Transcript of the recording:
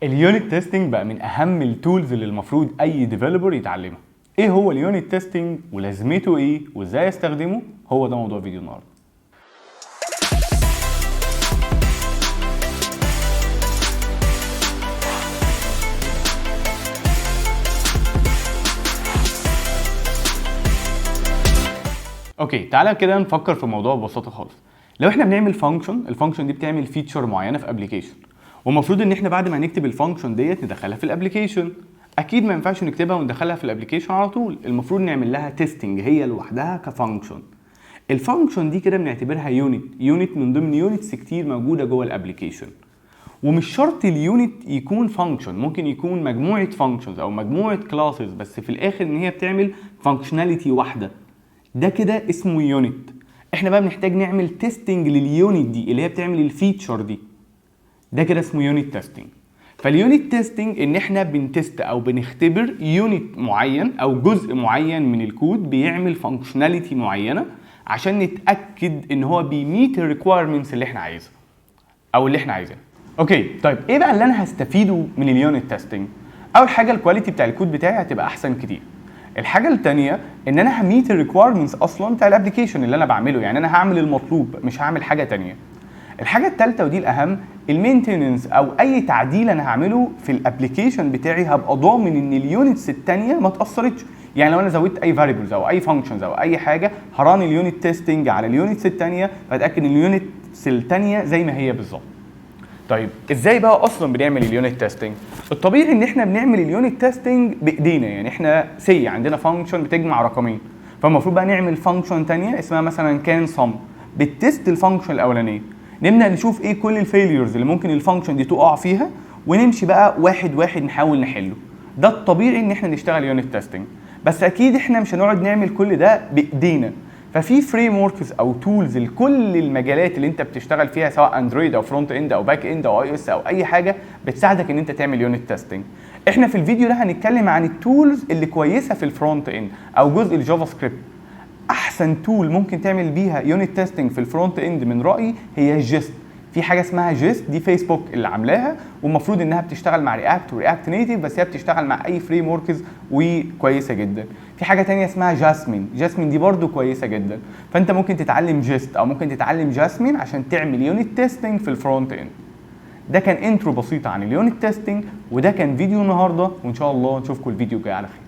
اليونت تيستنج بقى من اهم التولز اللي المفروض اي ديفلوبر يتعلمها. ايه هو اليونت تيستنج ولازمته ايه وازاي استخدمه؟ هو ده موضوع فيديو النهارده. اوكي، تعالى كده نفكر في الموضوع ببساطه خالص. لو احنا بنعمل فانكشن، الفانكشن دي بتعمل فيتشر معينه في ابلكيشن، والمفروض ان احنا بعد ما نكتب الفانكشن ديت ندخلها في الابلكيشن. اكيد ما ينفعش نكتبها وندخلها في الابلكيشن على طول، المفروض نعمل لها تيستنج هي لوحدها كفانكشن. الفانكشن دي كده بنعتبرها يونت من ضمن يونتس كتير موجوده جوه الابلكيشن. ومش شرط اليونت يكون فانكشن، ممكن يكون مجموعه فانكشنز او مجموعه كلاسز، بس في الاخر ان هي بتعمل فانكشناليتي واحده. ده كده اسمه يونت. احنا بقى بنحتاج نعمل تيستنج لليونت دي اللي هي بتعمل الفيتشر دي. ده كده اسمه يونت تيستنج. فاليونت تيستنج ان احنا بنتست او بنختبر يونت معين او جزء معين من الكود بيعمل فانكشناليتي معينه عشان نتاكد ان هو بيميت الريكويرمنتس اللي احنا عايزها او اللي احنا عايزينها. اوكي، طيب ايه بقى اللي انا هستفيده من اليونت تيستنج؟ اول حاجه الكواليتي بتاع الكود بتاعي هتبقى احسن كتير. الحاجه الثانيه ان انا هميت الريكويرمنتس اصلا بتاع الابلكيشن اللي انا بعمله، يعني انا هعمل المطلوب مش هعمل حاجه ثانيه. الحاجه الثالثه ودي الاهم، المينتيننس او اي تعديل انا هعمله في الابلكيشن بتاعي هبقى ضامن ان اليونتس الثانيه ما اتاثرتش. يعني لو انا زودت اي فاريبلز او اي فانكشنز او اي حاجه، هران اليونت تيستنج على اليونتس الثانيه فاتاكد ان اليونتس الثانيه زي ما هي بالظبط. طيب ازاي بقى اصلا بنعمل اليونت تيستنج؟ الطبيعي ان احنا بنعمل اليونت تيستنج بايدينا، يعني احنا عندنا فانكشن بتجمع رقمين، فالمفروض بقى نعمل فانكشن ثانيه اسمها مثلا كان سم بتست الفانكشن الاولانيه. نبدا نشوف ايه كل الفيليرز اللي ممكن الفانكشن دي تقع فيها، ونمشي بقى واحد واحد نحاول نحله. ده الطبيعي ان احنا نشتغل يونت تيستنج، بس اكيد احنا مش هنقعد نعمل كل ده بايدينا. ففي فريم وركس او تولز لكل المجالات اللي انت بتشتغل فيها، سواء اندرويد او فرونت اند او باك اند او اي اس او اي حاجه بتساعدك ان انت تعمل يونت تيستنج. احنا في الفيديو ده هنتكلم عن التولز اللي كويسه في الفرونت اند او جزء الجافا سكريبت. احسن تول ممكن تعمل بيها يونت تيستنج في الفرونت اند من رايي هي جيست. في حاجه اسمها جيست دي فيسبوك اللي عاملاها، والمفروض انها بتشتغل مع رياكت ورياكت نيتيف، بس هي بتشتغل مع اي فريم وركس وكويسه جدا. في حاجه ثانيه اسمها جاسمين دي برده كويسه جدا. فانت ممكن تتعلم جيست او ممكن تتعلم جاسمين عشان تعمل يونت تيستنج في الفرونت اند. ده كان انترو بسيطه عن اليونت تيستنج، وده كان فيديو النهارده، وان شاء الله نشوفكم الفيديو الجاي على خير.